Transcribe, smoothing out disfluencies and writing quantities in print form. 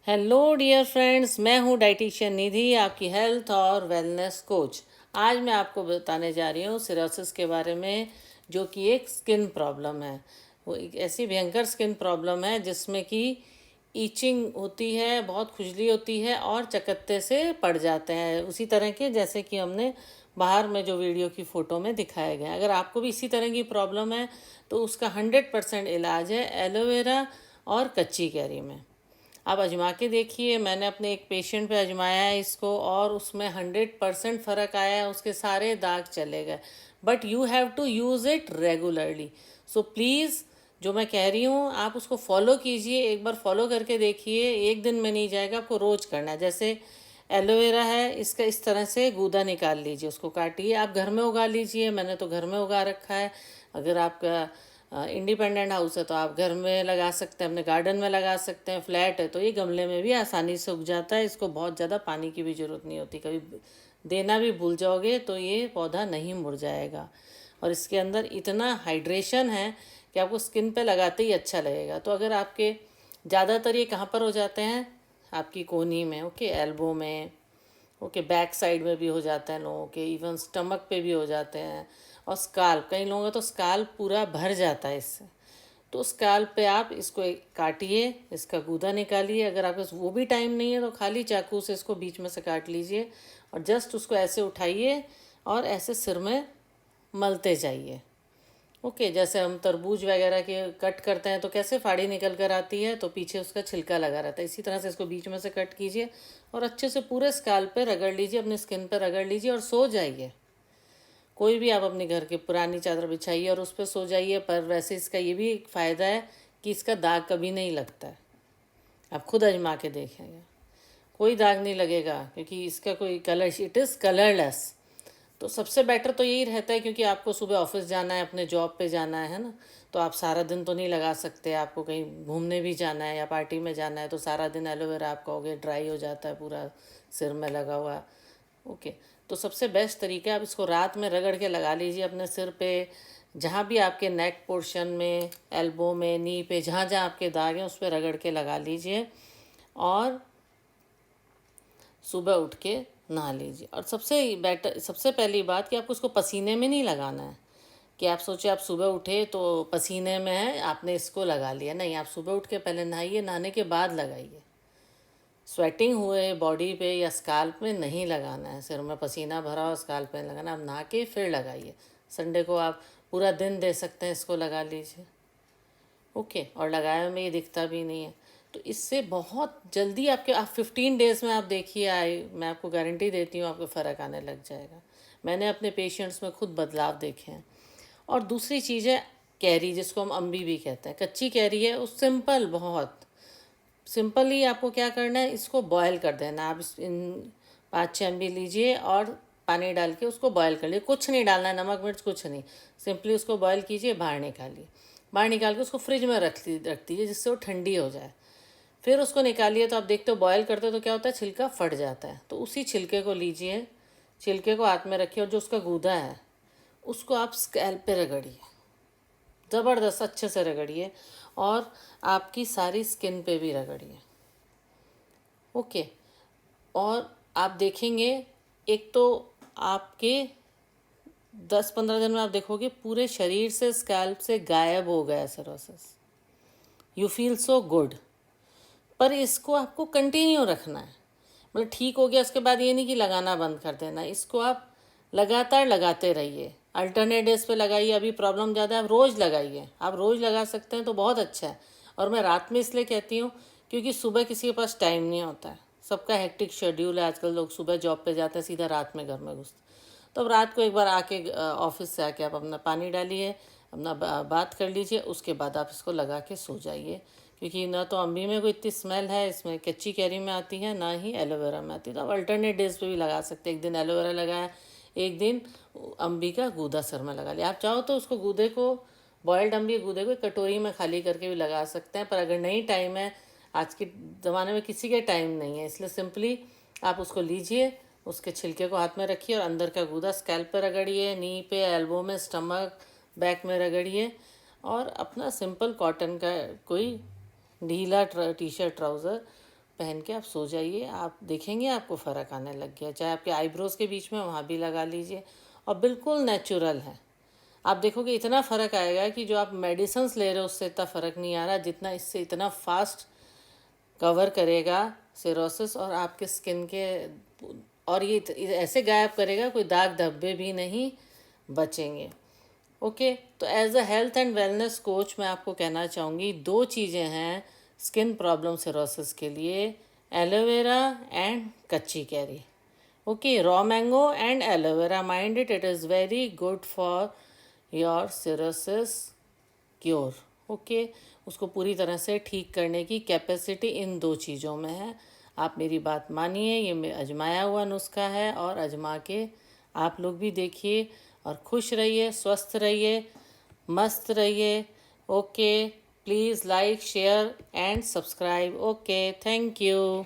Hello dear friends, मैं हूँ dietitian निधि, आपकी हेल्थ और वेलनेस कोच। आज मैं आपको बताने जा रही हूँ सिरोसिस के बारे में, जो कि एक स्किन प्रॉब्लम है। वो एक ऐसी भयंकर स्किन प्रॉब्लम है जिसमें कि ईचिंग होती है, बहुत खुजली होती है और चकत्ते से पड़ जाते हैं, उसी तरह के जैसे कि हमने बाहर में जो वीडियो की फ़ोटो में दिखाया गया। अगर आपको भी इसी तरह की प्रॉब्लम है तो उसका 100% इलाज है एलोवेरा और कच्ची कैरी में। आप आजमा के देखिए। मैंने अपने एक पेशेंट पे आजमाया है इसको और उसमें 100% फ़र्क आया है, उसके सारे दाग चले गए। But you have to use it regularly. So please, जो मैं कह रही हूँ आप उसको फॉलो कीजिए। एक बार फॉलो करके देखिए, एक दिन में नहीं जाएगा, आपको रोज़ करना है। जैसे एलोवेरा है, इसका इस तरह से गूदा निकाल लीजिए, उसको काटिए। आप घर में उगा लीजिए, मैंने तो घर में उगा रखा है। अगर आपका इंडिपेंडेंट हाउस है तो आप घर में लगा सकते हैं, अपने गार्डन में लगा सकते हैं। फ्लैट है तो ये गमले में भी आसानी से उग जाता है। इसको बहुत ज़्यादा पानी की भी ज़रूरत नहीं होती। कभी देना भी भूल जाओगे तो ये पौधा नहीं मुरझाएगा। और इसके अंदर इतना हाइड्रेशन है कि आपको स्किन पे लगाते ही अच्छा लगेगा। तो अगर आपके ज़्यादातर ये कहाँ पर हो जाते हैं, आपकी कोहनी में, ओके, एल्बो में, ओके, बैक साइड में भी हो जाता है लोगों के, इवन स्टमक पे भी हो जाते हैं। और स्काल्प, कई लोगों का तो स्काल्प पूरा भर जाता है इससे। तो स्काल्प पे आप इसको काटिए, इसका गूदा निकालिए। अगर आपके पास वो भी टाइम नहीं है तो खाली चाकू से इसको बीच में से काट लीजिए और जस्ट उसको ऐसे उठाइए और ऐसे सिर में मलते जाइए। ओके, जैसे हम तरबूज वगैरह के कट करते हैं तो कैसे फाड़ी निकल कर आती है, तो पीछे उसका छिलका लगा रहता है। इसी तरह से इसको बीच में से कट कीजिए और अच्छे से पूरे स्काल्प पे रगड़ लीजिए, अपने स्किन पे रगड़ लीजिए और सो जाइए। कोई भी आप अपने घर की पुरानी चादर बिछाइए और उस पर सो जाइए। पर वैसे इसका ये भी एक फ़ायदा है कि इसका दाग कभी नहीं लगता है। आप खुद आजमा के देखेंगे, कोई दाग नहीं लगेगा, क्योंकि इसका कोई कलर, इट इज़ कलरलेस। तो सबसे बेटर तो यही रहता है, क्योंकि आपको सुबह ऑफिस जाना है, अपने जॉब पे जाना है ना। तो आप सारा दिन तो नहीं लगा सकते, आपको कहीं घूमने भी जाना है या पार्टी में जाना है, तो सारा दिन एलोवेरा आप कहोगे ड्राई हो जाता है पूरा सिर में लगा हुआ। ओके, तो सबसे बेस्ट तरीका है, आप इसको रात में रगड़ के लगा लीजिए अपने सिर पे, जहाँ भी आपके नेक पोर्शन में, एल्बो में, नी पे, जहाँ जहाँ आपके दाग हैं उस पर रगड़ के लगा लीजिए और सुबह उठ के नहा लीजिए। और सबसे पहली बात कि आपको उसको पसीने में नहीं लगाना है कि आप सोचे आप सुबह उठे तो पसीने में है आपने इसको लगा लिया। नहीं, आप सुबह उठ के पहले नहाइए, नहाने के बाद लगाइए। स्वेटिंग हुए बॉडी पे या स्काल्प में नहीं लगाना है, सिर में पसीना भरा हो स्काल्प में लगाना। आप नहा के फिर लगाइए। संडे को आप पूरा दिन दे सकते हैं, इसको लगा लीजिए। ओके, और लगाए में ये दिखता भी नहीं है। तो इससे बहुत जल्दी आप 15 डेज़ में आप देखिए, मैं आपको गारंटी देती हूँ आपको फ़र्क आने लग जाएगा। मैंने अपने पेशेंट्स में खुद बदलाव देखे हैं। और दूसरी चीज़ है कैरी, जिसको हम अम्बी भी कहते हैं। कच्ची कैरी है, उस सिंपल, बहुत सिंपल ही आपको क्या करना है, इसको बॉयल कर देना। आप इन 5-6 अम्बी लीजिए और पानी डाल के उसको बॉयल कर लीजिए। कुछ नहीं डालना है, नमक मिर्च कुछ नहीं, सिंपली उसको बॉयल कीजिए, बाहर निकालिए। बाहर निकाल के उसको फ्रिज में रख दीजिए जिससे वो ठंडी हो जाए। फिर उसको निकालिए तो आप देखते हो बॉयल करते हो तो क्या होता है, छिलका फट जाता है। तो उसी छिलके को लीजिए, छिलके को हाथ में रखिए और जो उसका गूदा है उसको आप स्कैल्प पे रगड़िए, ज़बरदस्त अच्छे से रगड़िए और आपकी सारी स्किन पे भी रगड़िए। ओके, और आप देखेंगे, एक तो आपके 10-15 दिन में आप देखोगे पूरे शरीर से, स्कैल्प से गायब हो गया cirrhosis. You feel so good. पर इसको आपको कंटिन्यू रखना है, मतलब ठीक हो गया उसके बाद ये नहीं कि लगाना बंद कर देना। इसको आप लगातार लगाते रहिए, अल्टरनेट डेज पे लगाइए। अभी प्रॉब्लम ज़्यादा है, आप रोज़ लगाइए। आप रोज़ लगा सकते हैं तो बहुत अच्छा है। और मैं रात में इसलिए कहती हूँ क्योंकि सुबह किसी के पास टाइम नहीं होता है, सबका हेक्टिक शेड्यूल है आजकल। लोग सुबह जॉब पे जाते हैं, सीधा रात में घर में घुसते। तो अब रात को एक बार आके ऑफिस से आके आप अपना पानी डालिए, अपना बात कर लीजिए, उसके बाद आप इसको लगा के सो जाइए। क्योंकि ना तो अम्बी में कोई इतनी स्मेल है, इसमें कच्ची कैरी में आती है, ना ही एलोवेरा में आती है। तो आप अल्टरनेट डेज पे भी लगा सकते हैं। एक दिन एलोवेरा लगाया, एक दिन अम्बी का गूदा सर में लगा लिया। आप चाहो तो उसको गूदे को, बॉयल्ड अम्बी गूदे को कटोरी में खाली करके भी लगा सकते हैं। पर अगर नहीं टाइम है, आज के ज़माने में किसी के टाइम नहीं है, इसलिए सिंपली आप उसको लीजिए, उसके छिलके को हाथ में रखिए और अंदर का गूदा स्कैल्प पर रगड़िए, नी पे, एल्बो में, स्टमक, बैक में रगड़िए। और अपना सिंपल कॉटन का कोई ढीला टी शर्ट ट्राउज़र पहन के आप सो जाइए, आप देखेंगे आपको फ़र्क आने लग गया। चाहे आपके आईब्रोज़ के बीच में वहाँ भी लगा लीजिए, और बिल्कुल नेचुरल है। आप देखोगे इतना फ़र्क आएगा कि जो आप मेडिसिन्स ले रहे हो उससे इतना फ़र्क नहीं आ रहा, जितना इससे इतना फास्ट कवर करेगा सिरोसिस और आपके स्किन के, और ये ऐसे गायब करेगा कोई दाग धब्बे भी नहीं बचेंगे। ओके, तो as a health and wellness coach मैं आपको कहना चाहूँगी 2 चीज़ें हैं स्किन प्रॉब्लम सिरोसिस के लिए, एलोवेरा एंड कच्ची carry. Okay, raw mango and aloe vera, mind it is very good for your cirrhosis cure. Okay, उसको पूरी तरह से ठीक करने की कैपेसिटी इन 2 चीज़ों में है। आप मेरी बात मानिए, ये आजमाया हुआ नुस्खा है, और आजमा के आप लोग भी देखिए और खुश रहिए, स्वस्थ रहिए, मस्त रहिए। Okay, please like, share and subscribe. Okay, thank you.